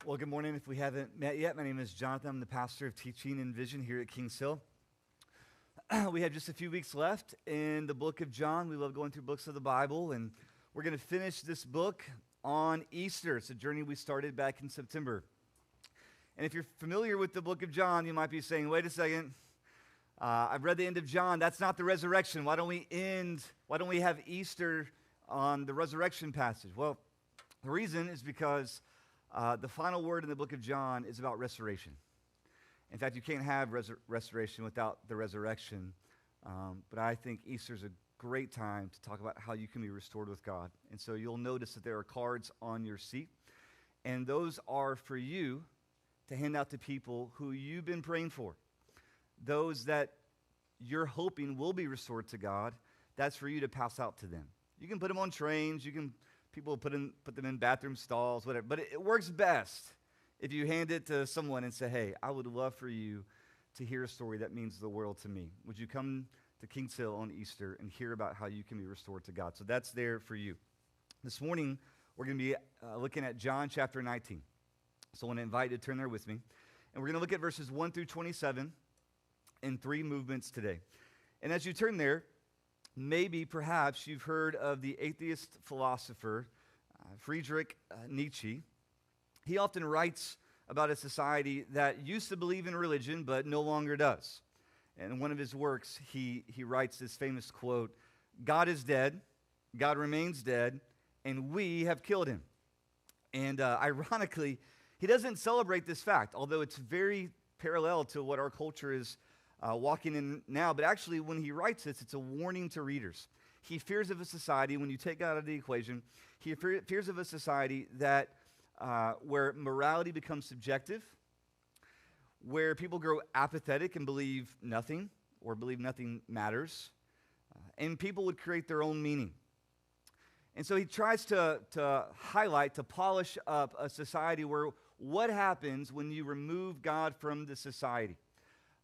Well, good morning. If we haven't met yet, my name is Jonathan. I'm the pastor of teaching and vision here at Kings Hill. We have just a few weeks left in the book of John. We love going through books of the Bible, and we're going to finish this book on Easter. It's a journey we started back in September. And if you're familiar with the book of John, you might be saying, wait a second, I've read the end of John. That's not the resurrection. Why don't we have Easter on the resurrection passage? Well, the reason is because the final word in the book of John is about restoration. In fact, you can't have restoration without the resurrection. But I think Easter is a great time to talk about how you can be restored with God. And so you'll notice that there are cards on your seat. And those are for you to hand out to people who you've been praying for. Those that you're hoping will be restored to God, that's for you to pass out to them. You can put them on trains. People put them in bathroom stalls, whatever. But it works best if you hand it to someone and say, hey, I would love for you to hear a story that means the world to me. Would you come to Kings Hill on Easter and hear about how you can be restored to God? So that's there for you. This morning, we're going to be looking at John chapter 19. So I want to invite you to turn there with me. And we're going to look at verses 1 through 27 in 3 movements today. And as you turn there, perhaps you've heard of the atheist philosopher Friedrich Nietzsche. He often writes about a society that used to believe in religion but no longer does. And in one of his works, he writes this famous quote, "God is dead, God remains dead, and we have killed him." And ironically, he doesn't celebrate this fact, although it's very parallel to what our culture is walking in now. But actually, when he writes this, it's a warning to readers. He fears of a society, when you take out of the equation, he fears of a society that where morality becomes subjective, where people grow apathetic and believe nothing or believe nothing matters, and people would create their own meaning. And so he tries to polish up a society where what happens when you remove God from the society?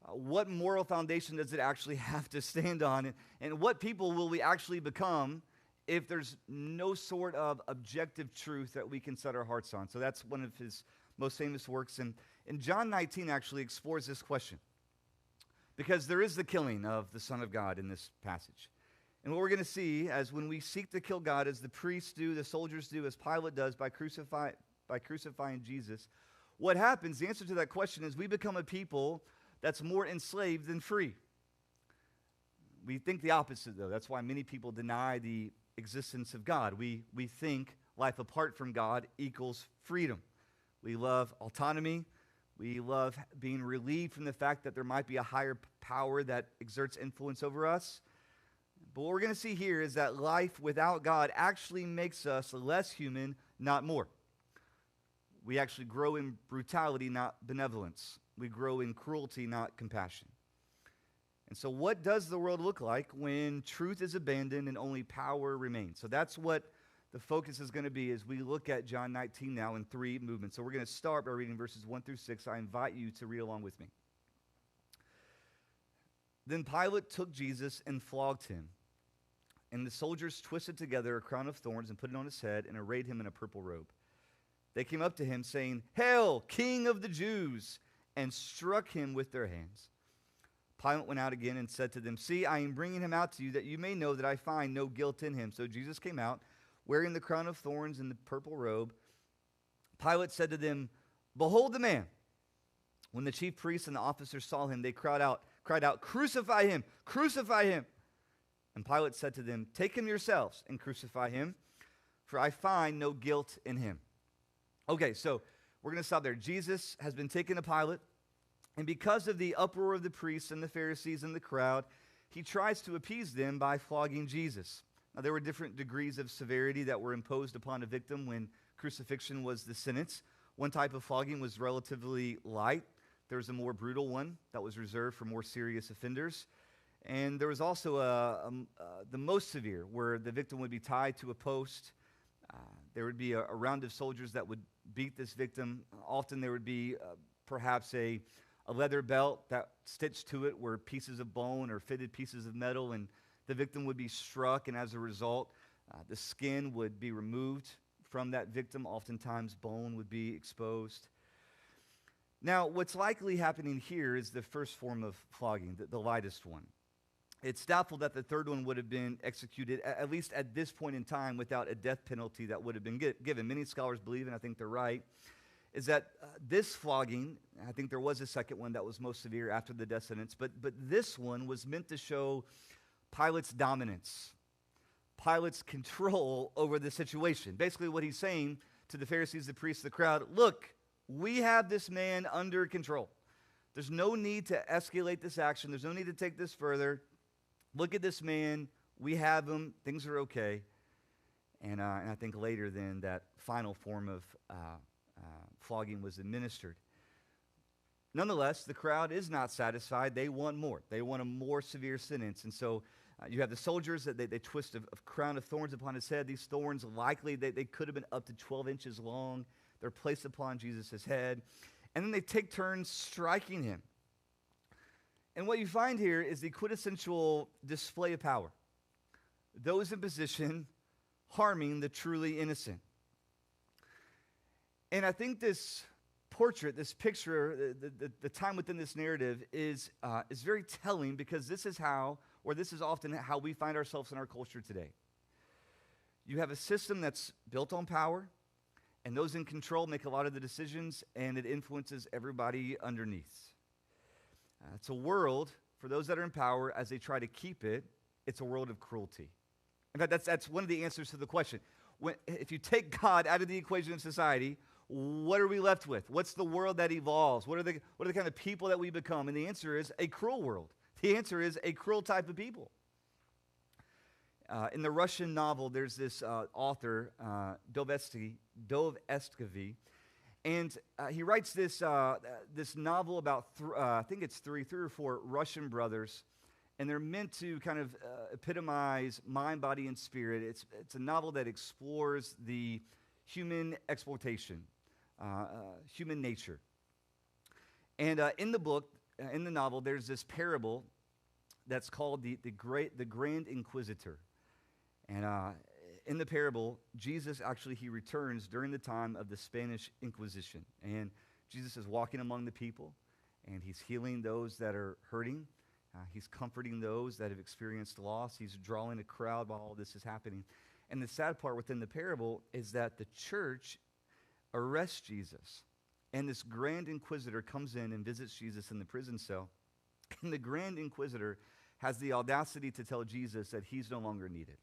What moral foundation does it actually have to stand on? And what people will we actually become if there's no sort of objective truth that we can set our hearts on? So that's one of his most famous works. And John 19 actually explores this question, because there is the killing of the Son of God in this passage. And what we're going to see as when we seek to kill God, as the priests do, the soldiers do, as Pilate does by crucifying Jesus, what happens, the answer to that question is we become a people that's more enslaved than free. We think the opposite, though. That's why many people deny the existence of God. We think life apart from God equals freedom. We love autonomy. We love being relieved from the fact that there might be a higher power that exerts influence over us. But what we're going to see here is that life without God actually makes us less human, not more. We actually grow in brutality, not benevolence. We grow in cruelty, not compassion. And so what does the world look like when truth is abandoned and only power remains? So that's what the focus is going to be as we look at John 19 now in 3 movements. So we're going to start by reading verses 1 through 6. I invite you to read along with me. Then Pilate took Jesus and flogged him. And the soldiers twisted together a crown of thorns and put it on his head and arrayed him in a purple robe. They came up to him saying, "Hail, King of the Jews!" and struck him with their hands. Pilate went out again and said to them, "See, I am bringing him out to you that you may know that I find no guilt in him." So Jesus came out, wearing the crown of thorns and the purple robe. Pilate said to them, "Behold the man." When the chief priests and the officers saw him, they cried out, "Crucify him! Crucify him!" And Pilate said to them, "Take him yourselves and crucify him, for I find no guilt in him." Okay, so we're going to stop there. Jesus has been taken to Pilate, and because of the uproar of the priests and the Pharisees and the crowd, he tries to appease them by flogging Jesus. Now, there were different degrees of severity that were imposed upon a victim when crucifixion was the sentence. One type of flogging was relatively light. There was a more brutal one that was reserved for more serious offenders. And there was also the most severe, where the victim would be tied to a post. There would be a round of soldiers that would beat this victim. Often there would be perhaps a leather belt that stitched to it were pieces of bone or fitted pieces of metal, and the victim would be struck, and as a result, the skin would be removed from that victim. Oftentimes, bone would be exposed. Now, what's likely happening here is the first form of flogging, the lightest one. It's doubtful that the third one would have been executed, at least at this point in time, without a death penalty that would have been given. Many scholars believe, and I think they're right, is that this flogging, I think there was a second one that was most severe after the death sentence, but this one was meant to show Pilate's dominance, Pilate's control over the situation. Basically what he's saying to the Pharisees, the priests, the crowd, look, we have this man under control. There's no need to escalate this action. There's no need to take this further. Look at this man. We have him. Things are okay. And I think later then that final form of flogging was administered. Nonetheless, the crowd is not satisfied. They want more. They want a more severe sentence. And so you have the soldiers that they twist a crown of thorns upon his head. These thorns likely, they could have been up to 12 inches long. They're placed upon Jesus' head. And then they take turns striking him. And what you find here is the quintessential display of power. Those in position harming the truly innocent. And I think this portrait, this picture, the time within this narrative is very telling, because this is how, or this is often how we find ourselves in our culture today. You have a system that's built on power, and those in control make a lot of the decisions, and it influences everybody underneath. It's a world, for those that are in power, as they try to keep it, it's a world of cruelty. In fact, that's one of the answers to the question. If you take God out of the equation of society, what are we left with? What's the world that evolves? What are the kind of people that we become? And the answer is a cruel world. The answer is a cruel type of people. In the Russian novel, there's this author, Dostoevsky, and he writes this novel about, I think it's three or four Russian brothers, and they're meant to kind of epitomize mind, body, and spirit. It's a novel that explores the human exploitation, human nature. And in the book, in the novel, there's this parable that's called the Grand Inquisitor. And in the parable, Jesus actually, he returns during the time of the Spanish Inquisition. And Jesus is walking among the people, and he's healing those that are hurting. He's comforting those that have experienced loss. He's drawing a crowd while all this is happening. And the sad part within the parable is that the church arrests Jesus. And this Grand Inquisitor comes in and visits Jesus in the prison cell. And the Grand Inquisitor has the audacity to tell Jesus that he's no longer needed.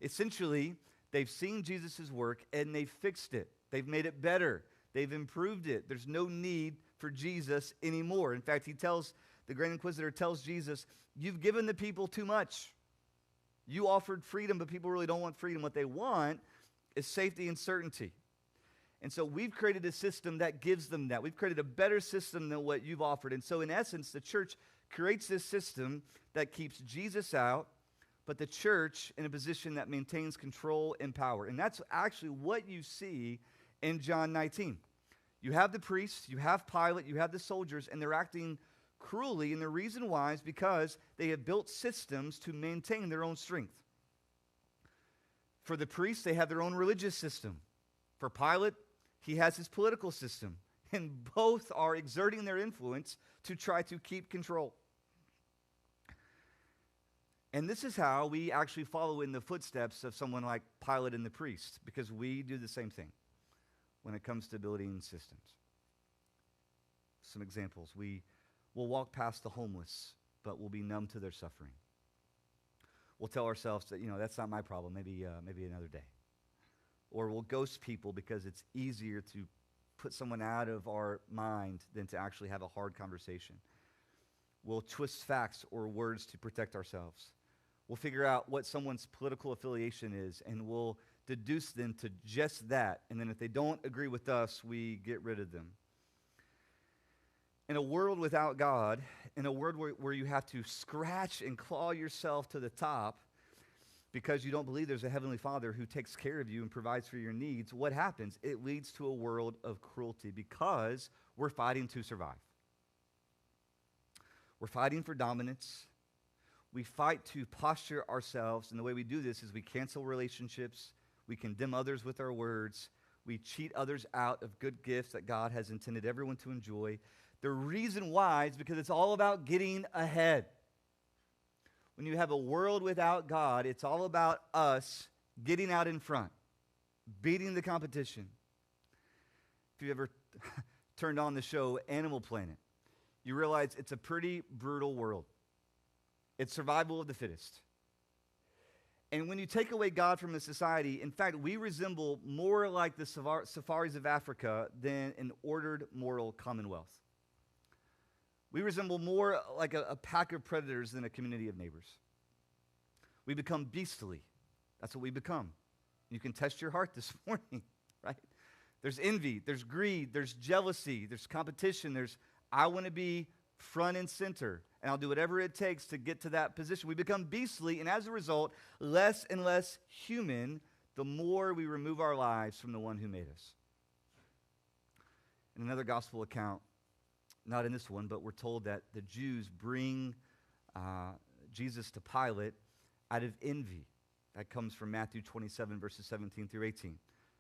Essentially, they've seen Jesus' work and they've fixed it. They've made it better. They've improved it. There's no need for Jesus anymore. In fact, the Grand Inquisitor tells Jesus, you've given the people too much. You offered freedom, but people really don't want freedom. What they want is safety and certainty. And so we've created a system that gives them that. We've created a better system than what you've offered. And so in essence, the church creates this system that keeps Jesus out, but the church in a position that maintains control and power. And that's actually what you see in John 19. You have the priests, you have Pilate, you have the soldiers, and they're acting cruelly, and the reason why is because they have built systems to maintain their own strength. For the priests, they have their own religious system. For Pilate, he has his political system, and both are exerting their influence to try to keep control. And this is how we actually follow in the footsteps of someone like Pilate and the priests, because we do the same thing when it comes to building systems. Some examples. We will walk past the homeless, but we'll be numb to their suffering. We'll tell ourselves that, that's not my problem, maybe another day. Or we'll ghost people because it's easier to put someone out of our mind than to actually have a hard conversation. We'll twist facts or words to protect ourselves. We'll figure out what someone's political affiliation is, and we'll deduce them to just that. And then if they don't agree with us, we get rid of them. In a world without God, in a world where you have to scratch and claw yourself to the top because you don't believe there's a heavenly Father who takes care of you and provides for your needs, what happens? It leads to a world of cruelty because we're fighting to survive. We're fighting for dominance. We fight to posture ourselves, and the way we do this is we cancel relationships, We condemn others with our words. We cheat others out of good gifts that God has intended everyone to enjoy. The reason why is because it's all about getting ahead. When you have a world without God, it's all about us getting out in front, beating the competition. If you've ever turned on the show Animal Planet, you realize it's a pretty brutal world. It's survival of the fittest. And when you take away God from a society, in fact, we resemble more like the safaris of Africa than an ordered moral commonwealth. We resemble more like a pack of predators than a community of neighbors. We become beastly. That's what we become. You can test your heart this morning, right? There's envy, there's greed, there's jealousy, there's competition, there's I want to be front and center, and I'll do whatever it takes to get to that position. We become beastly, and as a result, less and less human the more we remove our lives from the one who made us. In another gospel account, not in this one, but we're told that the Jews bring Jesus to Pilate out of envy. That comes from Matthew 27, verses 17 through 18.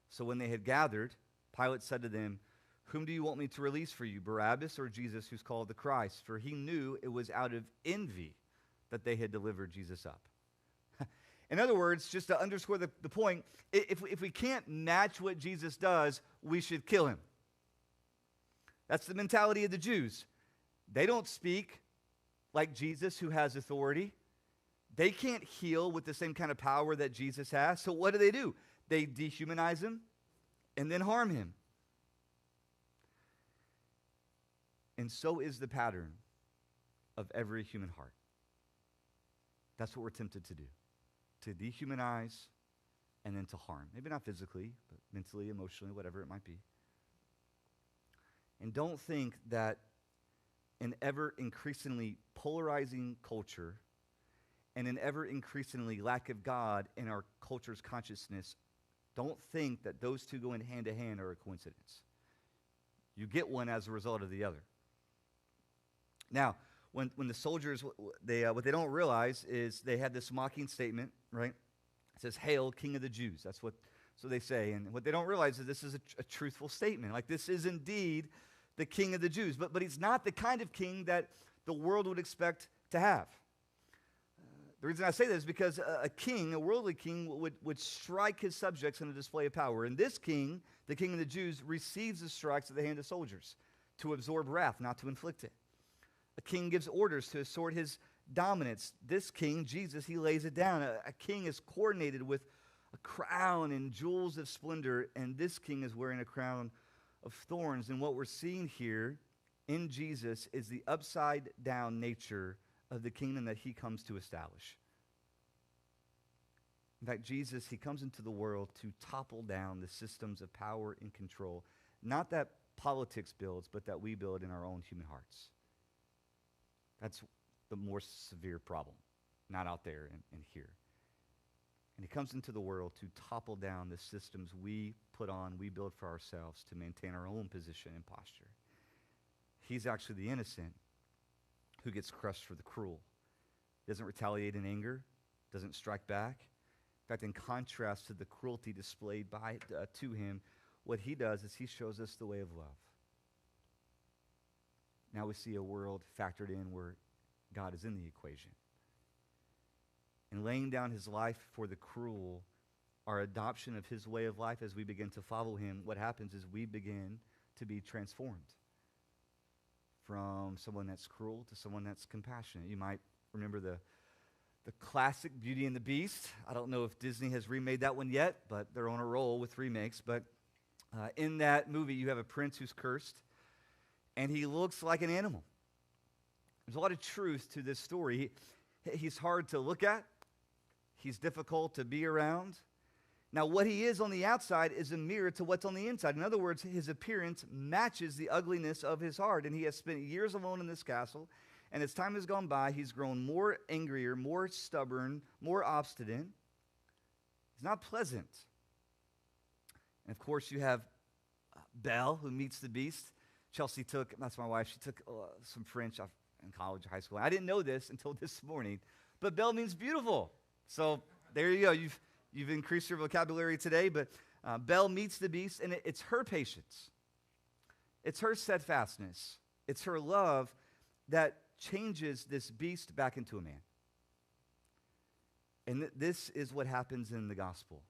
So when they had gathered, Pilate said to them, "Whom do you want me to release for you, Barabbas or Jesus, who's called the Christ?" For he knew it was out of envy that they had delivered Jesus up. In other words, just to underscore the point, if we can't match what Jesus does, we should kill him. That's the mentality of the Jews. They don't speak like Jesus, who has authority. They can't heal with the same kind of power that Jesus has. So what do? They dehumanize him and then harm him. And so is the pattern of every human heart. That's what we're tempted to do, to dehumanize and then to harm. Maybe not physically, but mentally, emotionally, whatever it might be. And don't think that an ever increasingly polarizing culture and an ever increasingly lack of God in our culture's consciousness, don't think that those two going hand to hand are a coincidence. You get one as a result of the other. Now, when the soldiers, what they don't realize is they had this mocking statement, right? It says, "Hail, King of the Jews." That's what they say. And what they don't realize is this is a truthful statement. Like, this is indeed the King of the Jews. But he's not the kind of king that the world would expect to have. The reason I say this is because a king, a worldly king, would strike his subjects in a display of power. And this king, the King of the Jews, receives the strikes at the hand of soldiers to absorb wrath, not to inflict it. A king gives orders to assert his dominance. This king, Jesus, he lays it down. A king is coordinated with a crown and jewels of splendor, and this king is wearing a crown of thorns. And what we're seeing here in Jesus is the upside-down nature of the kingdom that he comes to establish. In fact, Jesus, he comes into the world to topple down the systems of power and control, not that politics builds, but that we build in our own human hearts. That's the more severe problem, not out there and here. And he comes into the world to topple down the systems we put on, we build for ourselves to maintain our own position and posture. He's actually the innocent who gets crushed for the cruel. Doesn't retaliate in anger, doesn't strike back. In fact, in contrast to the cruelty displayed to him, what he does is he shows us the way of love. Now we see a world factored in where God is in the equation. And laying down his life for the cruel, our adoption of his way of life as we begin to follow him, what happens is we begin to be transformed from someone that's cruel to someone that's compassionate. You might remember the classic Beauty and the Beast. I don't know if Disney has remade that one yet, but they're on a roll with remakes. But in that movie, you have a prince who's cursed, and he looks like an animal. There's a lot of truth to this story. He's hard to look at. He's difficult to be around. Now, what he is on the outside is a mirror to what's on the inside. In other words, his appearance matches the ugliness of his heart, and he has spent years alone in this castle, and as time has gone by, he's grown more angrier, more stubborn, more obstinate. He's not pleasant. And of course, you have Belle, who meets the beast. Chelsea that's my wife, she took some French in college, high school. I didn't know this until this morning, but Belle means beautiful. So there you go. you've increased your vocabulary today, but Belle meets the beast, and it's her patience. It's her steadfastness. It's her love that changes this beast back into a man. And this is what happens in the gospel.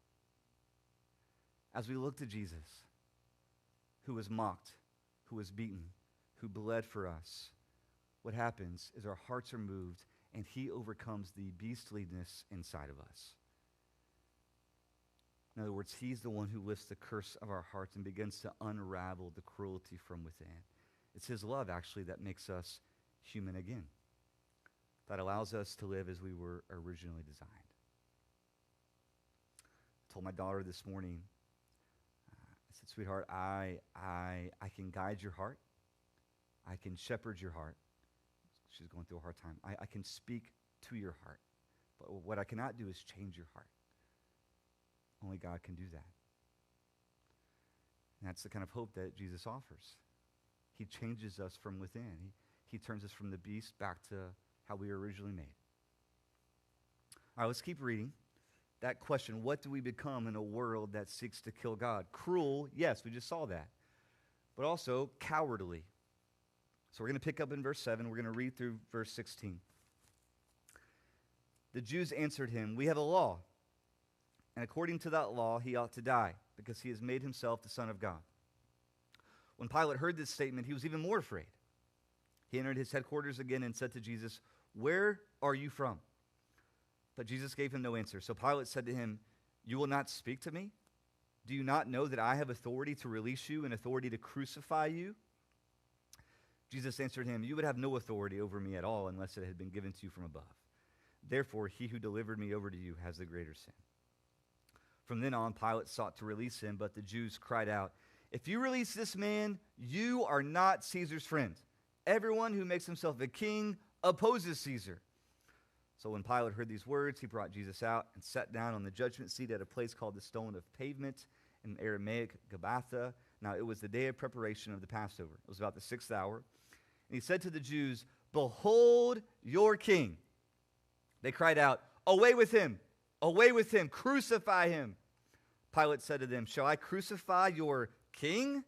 As we look to Jesus, who was mocked, who was beaten, who bled for us, what happens is our hearts are moved, and he overcomes the beastliness inside of us. In other words, he's the one who lifts the curse of our hearts and begins to unravel the cruelty from within. It's his love, actually, that makes us human again, that allows us to live as we were originally designed. I told my daughter this morning, I said, sweetheart, I can guide your heart. I can shepherd your heart. She's going through a hard time. I can speak to your heart. But what I cannot do is change your heart. Only God can do that. And that's the kind of hope that Jesus offers. He changes us from within. He turns us from the beast back to how we were originally made. All right, let's keep reading. That question, what do we become in a world that seeks to kill God? Cruel, yes, we just saw that. But also cowardly. So we're going to pick up in verse 7. We're going to read through verse 16. The Jews answered him, we have a law, and according to that law he ought to die, because he has made himself the Son of God. When Pilate heard this statement, he was even more afraid. He entered his headquarters again and said to Jesus, where are you from? But Jesus gave him no answer. So Pilate said to him, you will not speak to me? Do you not know that I have authority to release you and authority to crucify you? Jesus answered him, you would have no authority over me at all unless it had been given to you from above. Therefore, he who delivered me over to you has the greater sin. From then on, Pilate sought to release him, but the Jews cried out, if you release this man, you are not Caesar's friend. Everyone who makes himself a king opposes Caesar. So when Pilate heard these words, he brought Jesus out and sat down on the judgment seat at a place called the Stone of Pavement, in Aramaic, Gabbatha. Now it was the day of preparation of the Passover. It was about the 6th hour. And he said to the Jews, behold your king. They cried out, away with him, crucify him. Pilate said to them, shall I crucify your king?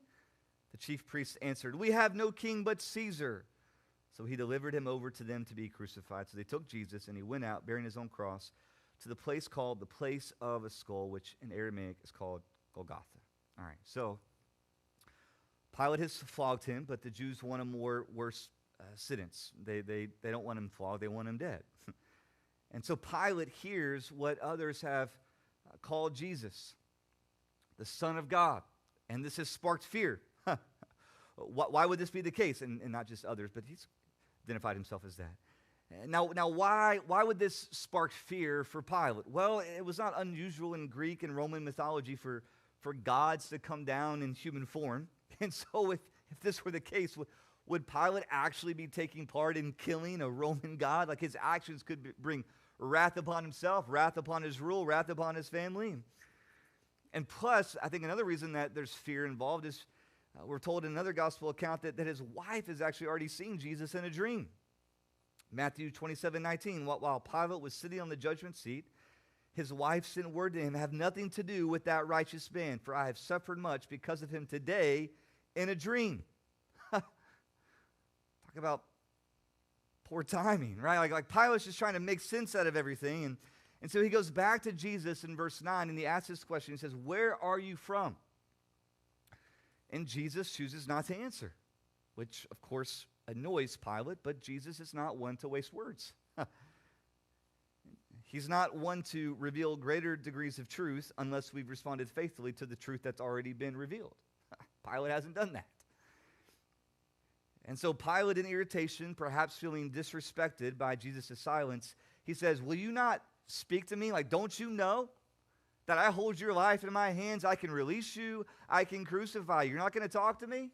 The chief priests answered, we have no king but Caesar. So he delivered him over to them to be crucified. So they took Jesus, and he went out, bearing his own cross, to the place called the place of a skull, which in Aramaic is called Golgotha. All right, so Pilate has flogged him, but the Jews want a worse sentence. They don't want him flogged, they want him dead. And so Pilate hears what others have called Jesus, the Son of God. And this has sparked fear. Why would this be the case? And not just others, but he's identified himself as that. Now why would this spark fear for Pilate? Well, it was not unusual in Greek and Roman mythology for gods to come down in human form. And so if this were the case, would Pilate actually be taking part in killing a Roman god? Like his actions could bring wrath upon himself, wrath upon his rule, wrath upon his family. And plus, I think another reason that there's fear involved is we're told in another gospel account that his wife has actually already seen Jesus in a dream. Matthew 27:19, while Pilate was sitting on the judgment seat, his wife sent word to him, have nothing to do with that righteous man, for I have suffered much because of him today in a dream. Talk about poor timing, right? Like Pilate's just trying to make sense out of everything. And so he goes back to Jesus in verse 9, and he asks this question. He says, where are you from? And Jesus chooses not to answer, which, of course, annoys Pilate, but Jesus is not one to waste words. He's not one to reveal greater degrees of truth unless we've responded faithfully to the truth that's already been revealed. Pilate hasn't done that. And so Pilate, in irritation, perhaps feeling disrespected by Jesus' silence, he says, will you not speak to me? Like, don't you know that I hold your life in my hands? I can release you. I can crucify you. You're not going to talk to me?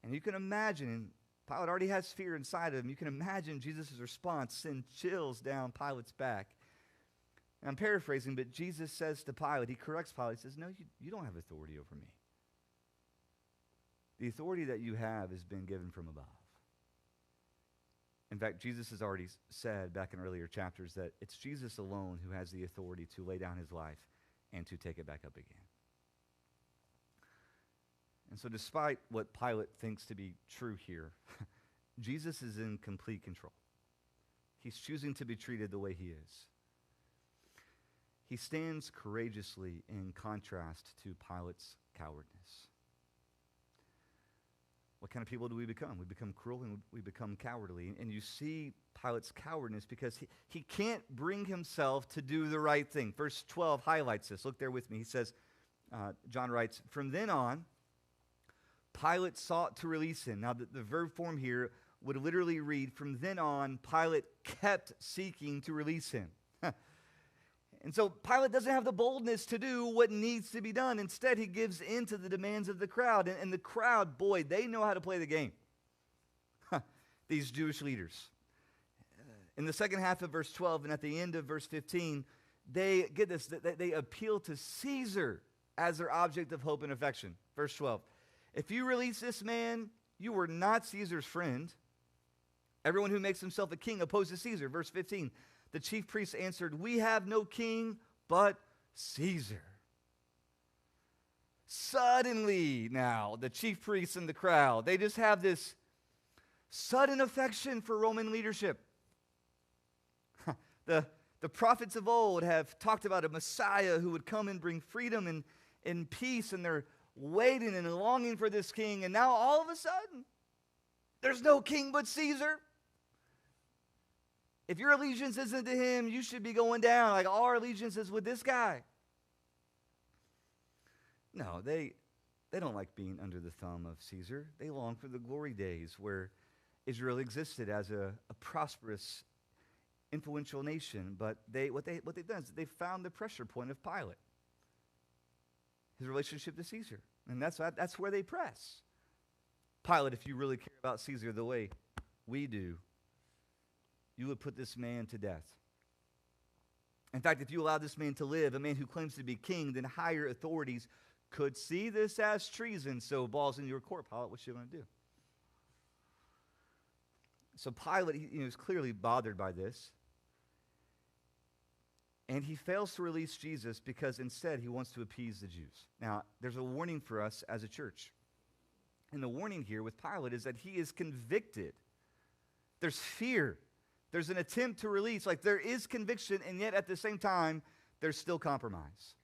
And you can imagine, Pilate already has fear inside of him. You can imagine Jesus' response send chills down Pilate's back. And I'm paraphrasing, but Jesus says to Pilate, he corrects Pilate, he says, no, you don't have authority over me. The authority that you have has been given from above. In fact, Jesus has already said back in earlier chapters that it's Jesus alone who has the authority to lay down his life and to take it back up again. And so despite what Pilate thinks to be true here, Jesus is in complete control. He's choosing to be treated the way he is. He stands courageously in contrast to Pilate's cowardness. What kind of people do we become? We become cruel and we become cowardly. And you see Pilate's cowardness because he can't bring himself to do the right thing. Verse 12 highlights this. Look there with me. He says, John writes, "From then on, Pilate sought to release him." Now, the verb form here would literally read, "From then on, Pilate kept seeking to release him." And so Pilate doesn't have the boldness to do what needs to be done. Instead, he gives in to the demands of the crowd. And the crowd, boy, they know how to play the game. These Jewish leaders. In the second half of verse 12 and at the end of verse 15, they get this, they appeal to Caesar as their object of hope and affection. Verse 12, "If you release this man, you were not Caesar's friend. Everyone who makes himself a king opposes Caesar." Verse 15, "The chief priests answered, 'We have no king but Caesar.'" Suddenly now, the chief priests and the crowd, they just have this sudden affection for Roman leadership. The prophets of old have talked about a Messiah who would come and bring freedom and peace, and they're waiting and longing for this king, and now all of a sudden, there's no king but Caesar. If your allegiance isn't to him, you should be going down. Like, all our allegiance is with this guy. No, they don't like being under the thumb of Caesar. They long for the glory days where Israel existed as a prosperous, influential nation. But what they've done is they found the pressure point of Pilate, his relationship to Caesar. And that's where they press. "Pilate, if you really care about Caesar the way we do, you would put this man to death. In fact, if you allow this man to live, a man who claims to be king, then higher authorities could see this as treason. So balls in your court, Pilate, what you going to do?" So Pilate, he is clearly bothered by this. And he fails to release Jesus because instead he wants to appease the Jews. Now, there's a warning for us as a church. And the warning here with Pilate is that he is convicted. There's fear. There's an attempt to release. Like, there is conviction, and yet at the same time, there's still compromise.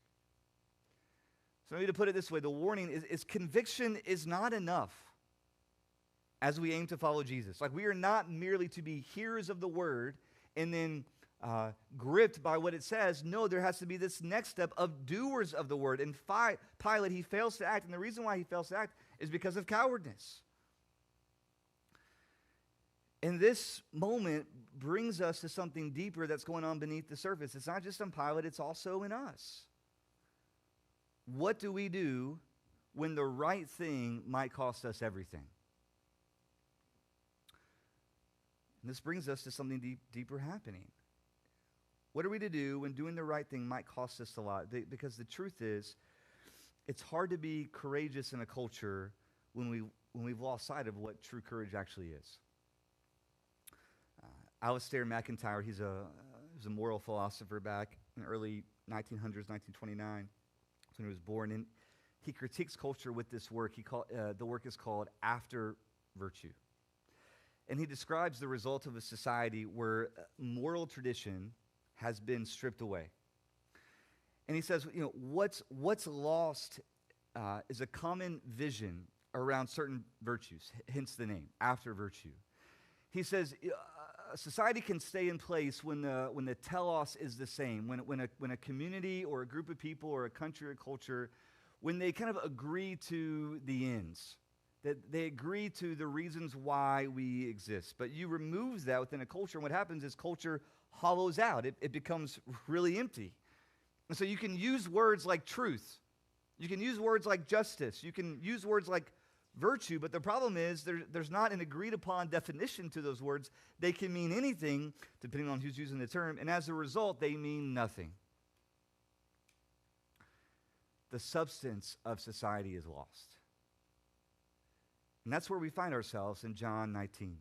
So I need to put it this way. The warning is conviction is not enough as we aim to follow Jesus. Like, we are not merely to be hearers of the word and then gripped by what it says. No, there has to be this next step of doers of the word. And Pilate, he fails to act. And the reason why he fails to act is because of cowardness. And this moment brings us to something deeper that's going on beneath the surface. It's not just on Pilate, it's also in us. What do we do when the right thing might cost us everything? And this brings us to something deeper happening. What are we to do when doing the right thing might cost us a lot? Because the truth is, it's hard to be courageous in a culture when we've lost sight of what true courage actually is. Alistair McIntyre, he was a moral philosopher back in the early 1900s, 1929, when he was born. And he critiques culture with this work. The work is called After Virtue. And he describes the result of a society where moral tradition has been stripped away. And he says, what's lost is a common vision around certain virtues, hence the name, After Virtue. He says, society can stay in place when the telos is the same, when a community or a group of people or a country or culture, when they kind of agree to the ends, that they agree to the reasons why we exist. But you remove that within a culture, and what happens is culture hollows out. It becomes really empty. And so you can use words like truth. You can use words like justice. You can use words like virtue, but the problem is there's not an agreed upon definition to those words. They can mean anything depending on who's using the term, and as a result, they mean nothing. The substance of society is lost. And that's where we find ourselves in John 19.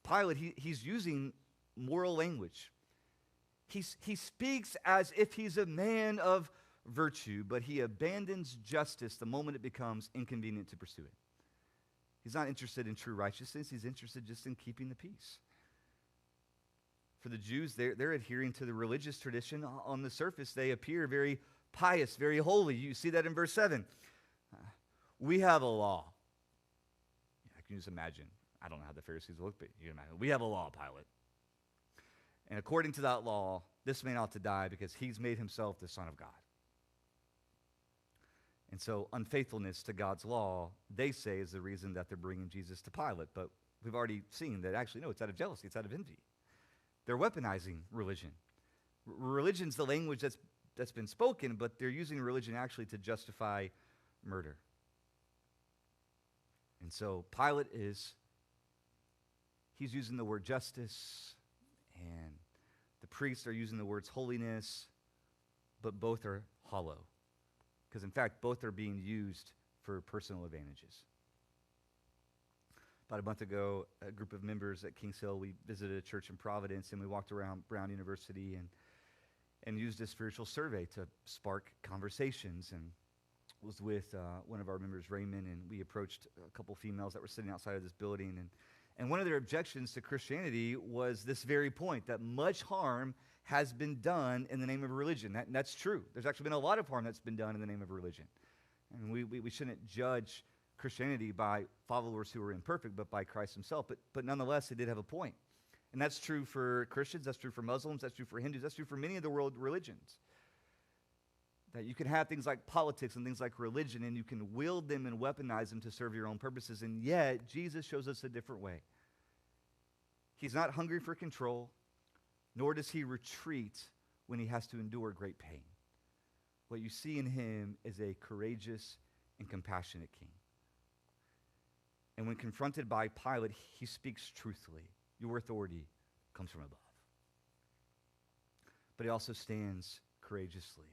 Pilate, he's using moral language. He speaks as if he's a man of virtue, but he abandons justice the moment it becomes inconvenient to pursue it. He's not interested in true righteousness. He's interested just in keeping the peace. For the Jews, they're adhering to the religious tradition. On the surface, they appear very pious, very holy. You see that in verse 7. We have a law. I can just imagine. I don't know how the Pharisees look, but you can imagine. We have a law, Pilate. And according to that law, this man ought to die because he's made himself the Son of God. And so unfaithfulness to God's law, they say, is the reason that they're bringing Jesus to Pilate. But we've already seen that actually, no, it's out of jealousy. It's out of envy. They're weaponizing religion. Religion's the language that's been spoken, but they're using religion actually to justify murder. And so Pilate he's using the word justice, and the priests are using the words holiness, but both are hollow. Because in fact, both are being used for personal advantages. About a month ago, a group of members at Kings Hill, we visited a church in Providence, and we walked around Brown University and used a spiritual survey to spark conversations. And was with one of our members, Raymond, and we approached a couple females that were sitting outside of this building. And one of their objections to Christianity was this very point, that much harm has been done in the name of religion. That's true. There's actually been a lot of harm that's been done in the name of religion. And we shouldn't judge Christianity by followers who are imperfect, but by Christ himself. But nonetheless, it did have a point. And that's true for Christians, that's true for Muslims, that's true for Hindus, that's true for many of the world religions. That you can have things like politics and things like religion, and you can wield them and weaponize them to serve your own purposes. And yet, Jesus shows us a different way. He's not hungry for control, nor does he retreat when he has to endure great pain. What you see in him is a courageous and compassionate king. And when confronted by Pilate, he speaks truthfully. Your authority comes from above. But he also stands courageously.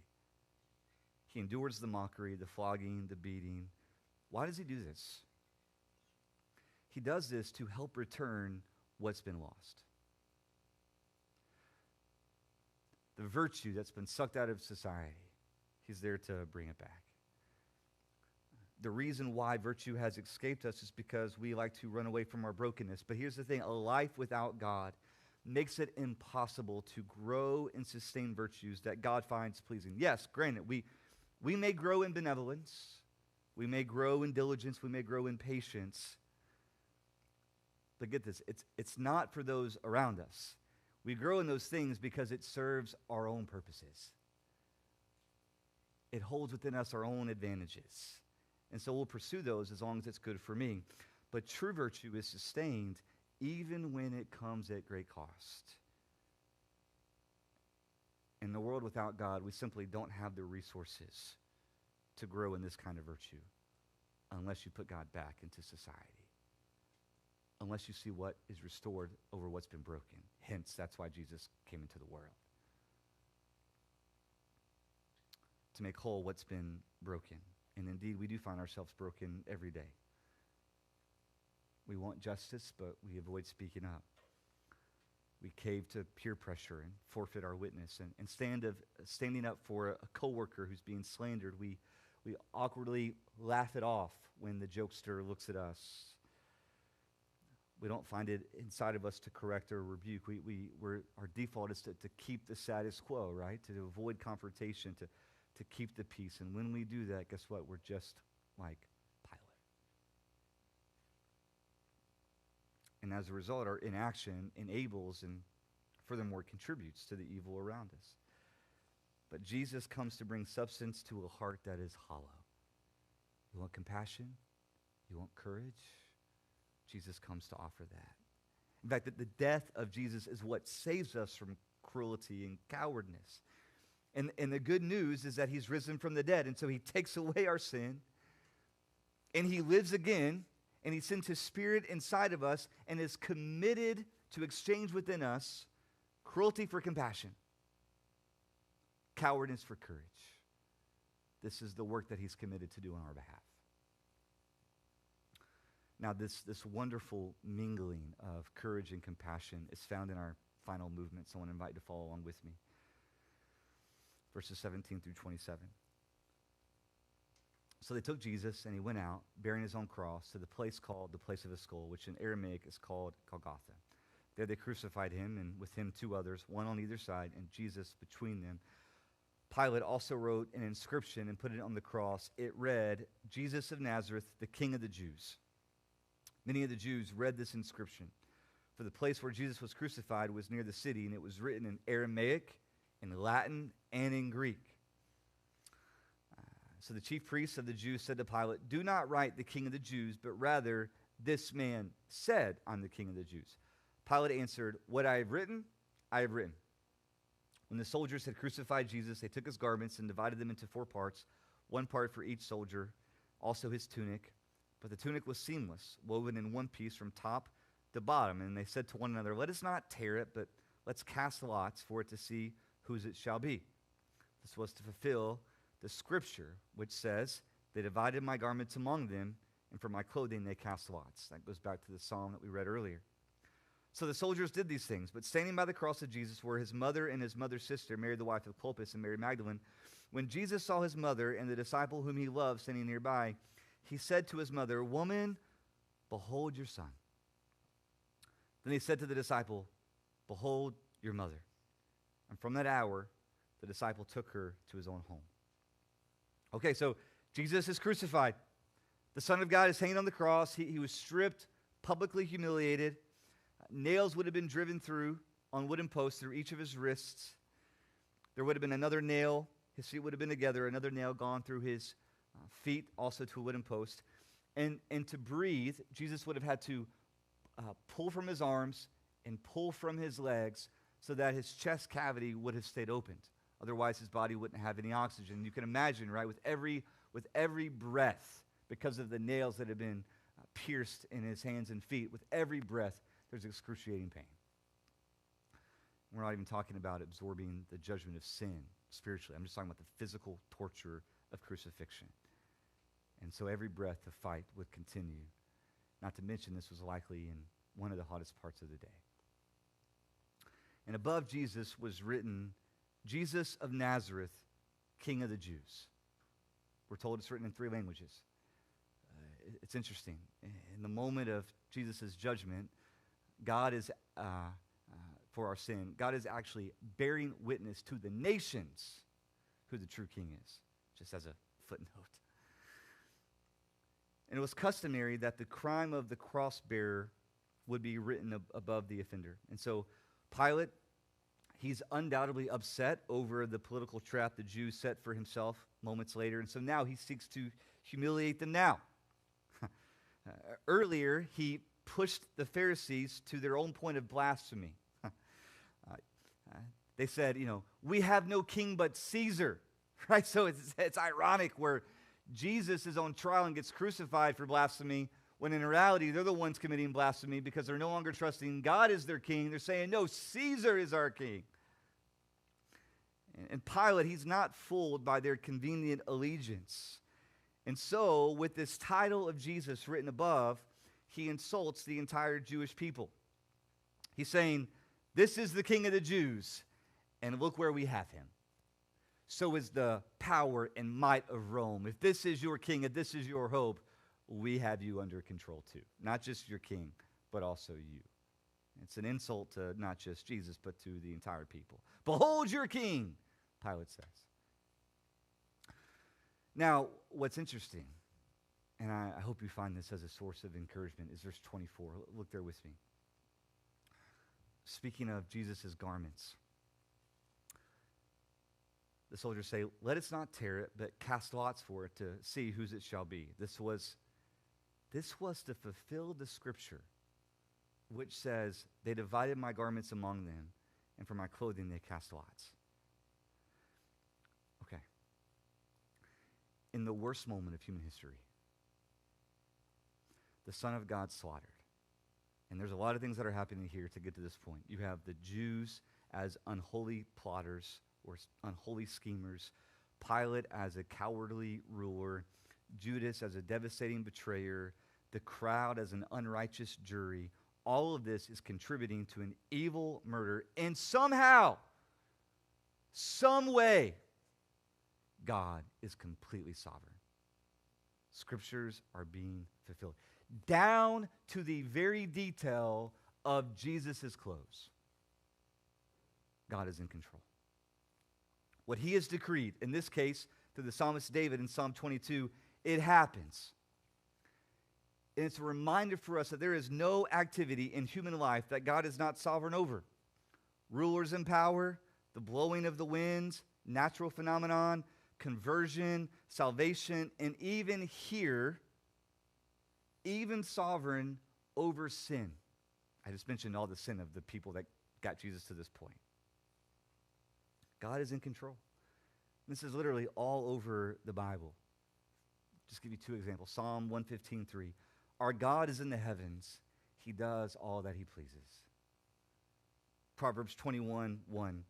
He endures the mockery, the flogging, the beating. Why does he do this? He does this to help return what's been lost. The virtue that's been sucked out of society, he's there to bring it back. The reason why virtue has escaped us is because we like to run away from our brokenness. But here's the thing, a life without God makes it impossible to grow and sustain virtues that God finds pleasing. Yes, granted, we may grow in benevolence, we may grow in diligence, we may grow in patience. But get this, it's not for those around us. We grow in those things because it serves our own purposes. It holds within us our own advantages. And so we'll pursue those as long as it's good for me. But true virtue is sustained even when it comes at great cost. In the world without God, we simply don't have the resources to grow in this kind of virtue unless you put God back into society. Unless you see what is restored over what's been broken. Hence, that's why Jesus came into the world. To make whole what's been broken. And indeed, we do find ourselves broken every day. We want justice, but we avoid speaking up. We cave to peer pressure and forfeit our witness. And standing up for a coworker who's being slandered, we awkwardly laugh it off when the jokester looks at us. We don't find it inside of us to correct or rebuke. Our default is to keep the status quo, right? To avoid confrontation, to keep the peace. And when we do that, guess what? We're just like Pilate. And as a result, our inaction enables and furthermore contributes to the evil around us. But Jesus comes to bring substance to a heart that is hollow. You want compassion? You want courage? Jesus comes to offer that. In fact, the death of Jesus is what saves us from cruelty and cowardness. And the good news is that he's risen from the dead. And so he takes away our sin. And he lives again. And he sends his spirit inside of us and is committed to exchange within us cruelty for compassion, cowardice for courage. This is the work that he's committed to do on our behalf. Now, this wonderful mingling of courage and compassion is found in our final movement, so I want to invite you to follow along with me. Verses 17 through 27. So they took Jesus, and he went out, bearing his own cross, to the place called the place of a skull, which in Aramaic is called Golgotha. There they crucified him, and with him 2 others, one on either side, and Jesus between them. Pilate also wrote an inscription and put it on the cross. It read, Jesus of Nazareth, the King of the Jews. Many of the Jews read this inscription, for the place where Jesus was crucified was near the city, and it was written in Aramaic, in Latin, and in Greek. So the chief priests of the Jews said to Pilate, do not write the King of the Jews, but rather, this man said, I'm the King of the Jews. Pilate answered, what I have written, I have written. When the soldiers had crucified Jesus, they took his garments and divided them into 4 parts, 1 part for each soldier, also his tunic. But the tunic was seamless, woven in one piece from top to bottom. And they said to one another, let us not tear it, but let's cast lots for it to see whose it shall be. This was to fulfill the scripture, which says, they divided my garments among them, and for my clothing they cast lots. That goes back to the psalm that we read earlier. So the soldiers did these things, but standing by the cross of Jesus were his mother and his mother's sister, Mary the wife of Clopas and Mary Magdalene. When Jesus saw his mother and the disciple whom he loved standing nearby, he said to his mother, woman, behold your son. Then he said to the disciple, behold your mother. And from that hour, the disciple took her to his own home. Okay, so Jesus is crucified. The Son of God is hanging on the cross. He was stripped, publicly humiliated. Nails would have been driven through on wooden posts through each of his wrists. There would have been another nail. His feet would have been together. Another nail gone through his feet, also to a wooden post. And to breathe, Jesus would have had to pull from his arms and pull from his legs so that his chest cavity would have stayed opened. Otherwise, his body wouldn't have any oxygen. You can imagine, right, with every breath, because of the nails that have been pierced in his hands and feet, with every breath, there's excruciating pain. We're not even talking about absorbing the judgment of sin spiritually. I'm just talking about the physical torture of crucifixion. And so every breath the fight would continue. Not to mention this was likely in one of the hottest parts of the day. And above Jesus was written, Jesus of Nazareth, King of the Jews. We're told it's written in 3 languages. It's interesting. In the moment of Jesus' judgment, God is, for our sin, God is actually bearing witness to the nations who the true king is, just as a footnote. And it was customary that the crime of the cross bearer would be written above the offender. And so Pilate, he's undoubtedly upset over the political trap the Jews set for himself moments later. And so now he seeks to humiliate them now. Earlier, he pushed the Pharisees to their own point of blasphemy. They said, we have no king but Caesar. Right? So it's ironic where Jesus is on trial and gets crucified for blasphemy, when in reality, they're the ones committing blasphemy because they're no longer trusting God as their king. They're saying, no, Caesar is our king. And Pilate, he's not fooled by their convenient allegiance. And so, with this title of Jesus written above, he insults the entire Jewish people. He's saying, this is the King of the Jews, and look where we have him. So is the power and might of Rome. If this is your king, if this is your hope, we have you under control too. Not just your king, but also you. It's an insult to not just Jesus, but to the entire people. Behold your king, Pilate says. Now, what's interesting, and I hope you find this as a source of encouragement, is verse 24. Look there with me. Speaking of Jesus' garments, the soldiers say, let us not tear it, but cast lots for it to see whose it shall be. This was to fulfill the scripture, which says, they divided my garments among them, and for my clothing they cast lots. Okay. In the worst moment of human history, the Son of God slaughtered. And there's a lot of things that are happening here to get to this point. You have the Jews as unholy plotters or unholy schemers, Pilate as a cowardly ruler, Judas as a devastating betrayer, the crowd as an unrighteous jury. All of this is contributing to an evil murder. And somehow, some way, God is completely sovereign. Scriptures are being fulfilled. Down to the very detail of Jesus' clothes. God is in control. What he has decreed, in this case, through the psalmist David in Psalm 22, it happens. And it's a reminder for us that there is no activity in human life that God is not sovereign over. Rulers in power, the blowing of the winds, natural phenomenon, conversion, salvation, and even here, even sovereign over sin. I just mentioned all the sin of the people that got Jesus to this point. God is in control. This is literally all over the Bible. Just give you two examples. Psalm 115:3. Our God is in the heavens. He does all that he pleases. Proverbs 21:1.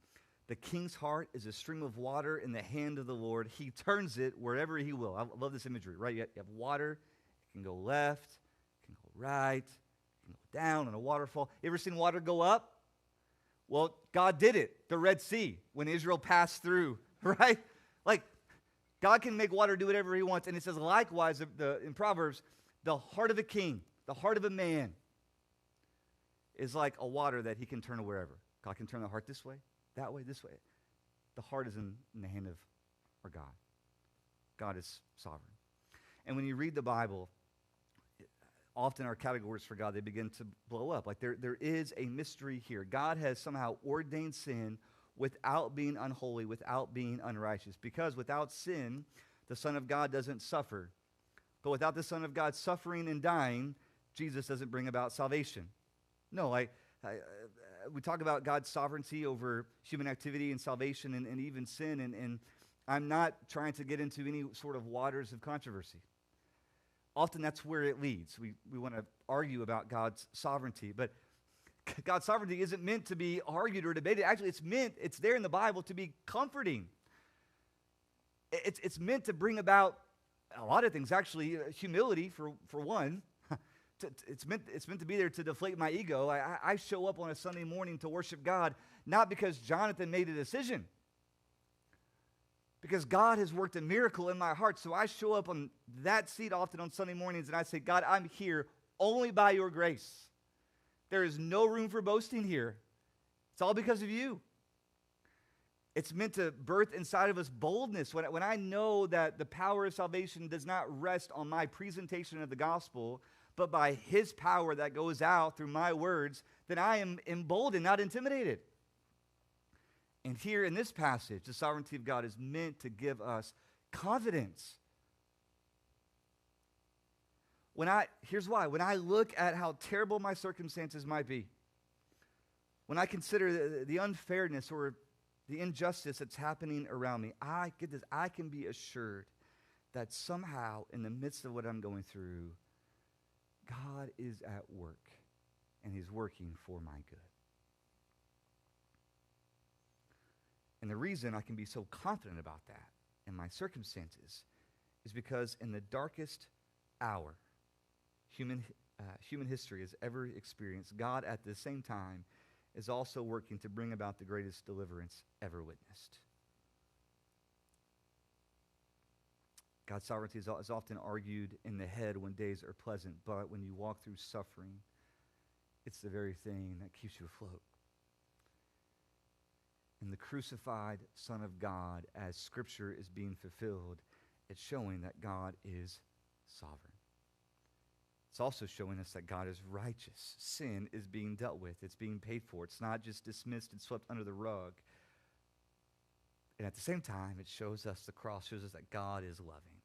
The king's heart is a stream of water in the hand of the Lord. He turns it wherever he will. I love this imagery, right? You have water. It can go left. It can go right. It can go down on a waterfall. You ever seen water go up? Well, God did it. The Red Sea, when Israel passed through, right? Like, God can make water do whatever he wants. And it says, likewise, in Proverbs, the heart of a king, the heart of a man, is like a water that he can turn wherever. God can turn the heart this way, that way, this way. The heart is in the hand of our God. God is sovereign. And when you read the Bible, often our categories for God, they begin to blow up. Like there is a mystery here. God has somehow ordained sin without being unholy, without being unrighteous. Because without sin, the Son of God doesn't suffer. But without the Son of God suffering and dying, Jesus doesn't bring about salvation. No, we talk about God's sovereignty over human activity and salvation and even sin, and I'm not trying to get into any sort of waters of controversy. Often that's where it leads. We want to argue about God's sovereignty, but God's sovereignty isn't meant to be argued or debated. Actually, it's there in the Bible to be comforting. It's meant to bring about a lot of things, actually. Humility, for one. It's meant to be there to deflate my ego. I show up on a Sunday morning to worship God, not because Jonathan made a decision, because God has worked a miracle in my heart. So I show up on that seat often on Sunday mornings, and I say, God, I'm here only by your grace. There is no room for boasting here. It's all because of you. It's meant to birth inside of us boldness. When I know that the power of salvation does not rest on my presentation of the gospel, but by his power that goes out through my words, then I am emboldened, not intimidated. And here in this passage, the sovereignty of God is meant to give us confidence. Here's why. When I look at how terrible my circumstances might be, when I consider the unfairness or the injustice that's happening around me, I can be assured that somehow in the midst of what I'm going through, God is at work, and he's working for my good. And the reason I can be so confident about that in my circumstances is because in the darkest hour human history has ever experienced, God at the same time is also working to bring about the greatest deliverance ever witnessed. God's sovereignty is often argued in the head when days are pleasant, but when you walk through suffering, it's the very thing that keeps you afloat. And the crucified Son of God, as Scripture is being fulfilled, it's showing that God is sovereign. It's also showing us that God is righteous. Sin is being dealt with. It's being paid for. It's not just dismissed and swept under the rug. And at the same time, it shows us, the cross shows us that God is loving.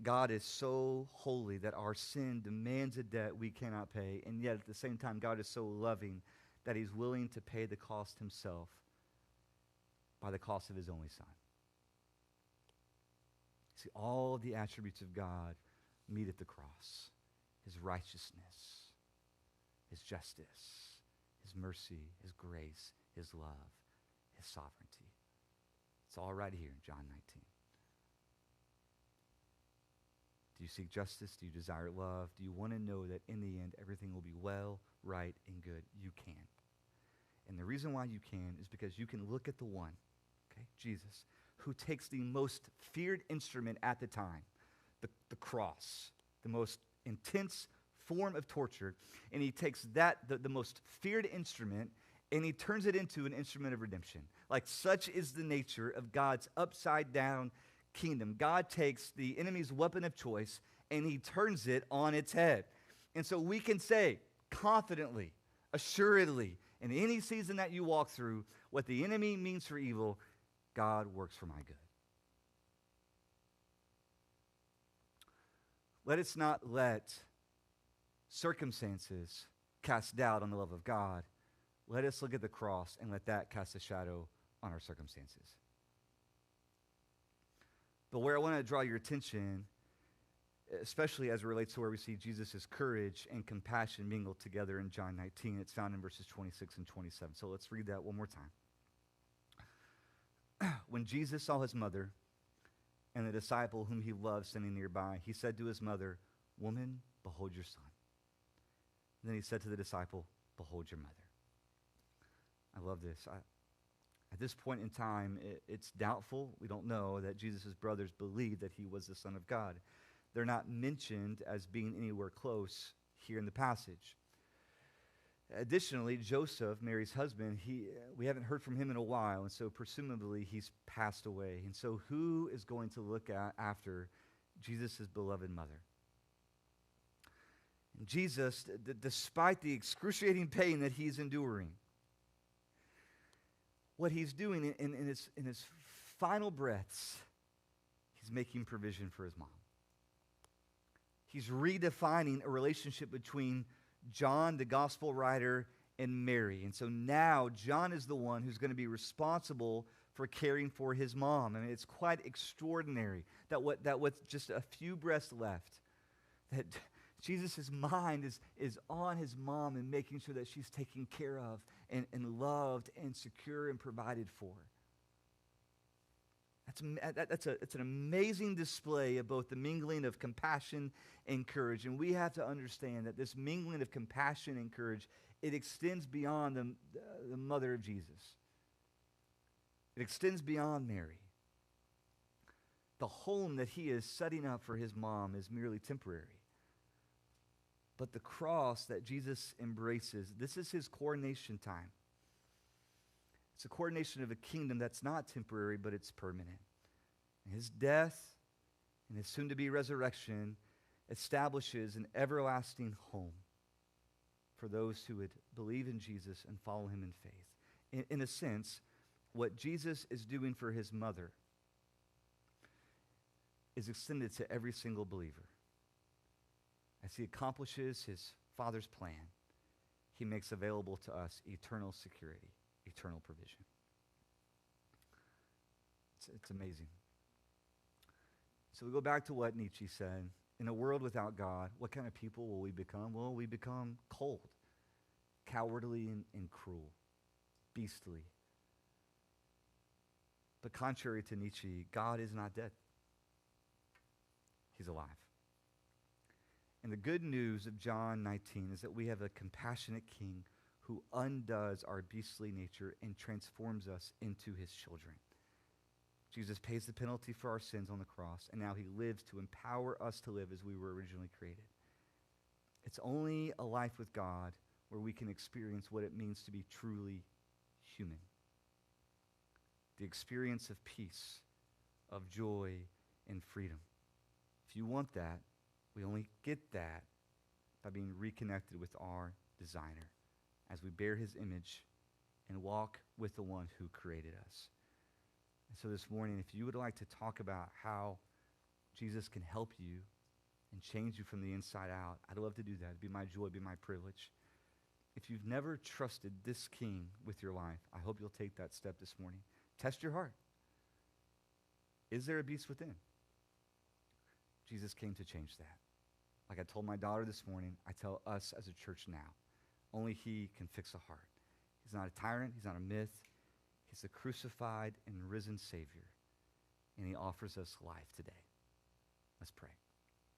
God is so holy that our sin demands a debt we cannot pay, and yet at the same time, God is so loving that he's willing to pay the cost himself by the cost of his only Son. See, all the attributes of God meet at the cross. His righteousness, his justice, his mercy, his grace, his love, his sovereignty. It's all right here in John 19. Do you seek justice? Do you desire love? Do you want to know that in the end everything will be well, right, and good? You can. And the reason why you can is because you can look at the one, okay, Jesus, who takes the most feared instrument at the time, the cross, the most intense form of torture, and he takes that, the most feared instrument, and he turns it into an instrument of redemption. Like, such is the nature of God's upside down kingdom. God takes the enemy's weapon of choice and he turns it on its head. And so we can say confidently, assuredly, in any season that you walk through, what the enemy means for evil, God works for my good. Let us not let circumstances cast doubt on the love of God. Let us look at the cross and let that cast a shadow on our circumstances. But where I want to draw your attention, especially as it relates to where we see Jesus' courage and compassion mingled together in John 19, it's found in verses 26 and 27. So let's read that one more time. When Jesus saw his mother and the disciple whom he loved standing nearby, he said to his mother, "Woman, behold your son." And then he said to the disciple, "Behold your mother." I love this. At this point in time, it's doubtful, we don't know, that Jesus' brothers believed that he was the Son of God. They're not mentioned as being anywhere close here in the passage. Additionally, Joseph, Mary's husband, we haven't heard from him in a while, and so presumably he's passed away. And so who is going to look after Jesus' beloved mother? And Jesus, despite the excruciating pain that he's enduring, what he's doing in his final breaths, he's making provision for his mom. He's redefining a relationship between John, the gospel writer, and Mary. And so now John is the one who's going to be responsible for caring for his mom. I mean, it's quite extraordinary that with just a few breaths left, that Jesus' mind is on his mom and making sure that she's taken care of and loved and secure and provided for. It's an amazing display of both the mingling of compassion and courage. And we have to understand that this mingling of compassion and courage, it extends beyond the mother of Jesus. It extends beyond Mary. The home that he is setting up for his mom is merely temporary. But the cross that Jesus embraces, this is his coronation time. It's a coronation of a kingdom that's not temporary, but it's permanent. And his death and his soon-to-be resurrection establishes an everlasting home for those who would believe in Jesus and follow him in faith. In a sense, what Jesus is doing for his mother is extended to every single believer. As he accomplishes his Father's plan, he makes available to us eternal security, eternal provision. It's amazing. So we go back to what Nietzsche said. In a world without God, what kind of people will we become? Well, we become cold, cowardly, and cruel, beastly. But contrary to Nietzsche, God is not dead. He's alive. And the good news of John 19 is that we have a compassionate king who undoes our beastly nature and transforms us into his children. Jesus pays the penalty for our sins on the cross, and now he lives to empower us to live as we were originally created. It's only a life with God where we can experience what it means to be truly human. The experience of peace, of joy, and freedom. If you want that, we only get that by being reconnected with our designer as we bear his image and walk with the one who created us. And so this morning, if you would like to talk about how Jesus can help you and change you from the inside out, I'd love to do that. It'd be my joy, it'd be my privilege. If you've never trusted this king with your life, I hope you'll take that step this morning. Test your heart. Is there a beast within? Jesus came to change that. Like I told my daughter this morning, I tell us as a church now, only he can fix a heart. He's not a tyrant. He's not a myth. He's the crucified and risen Savior, and he offers us life today. Let's pray.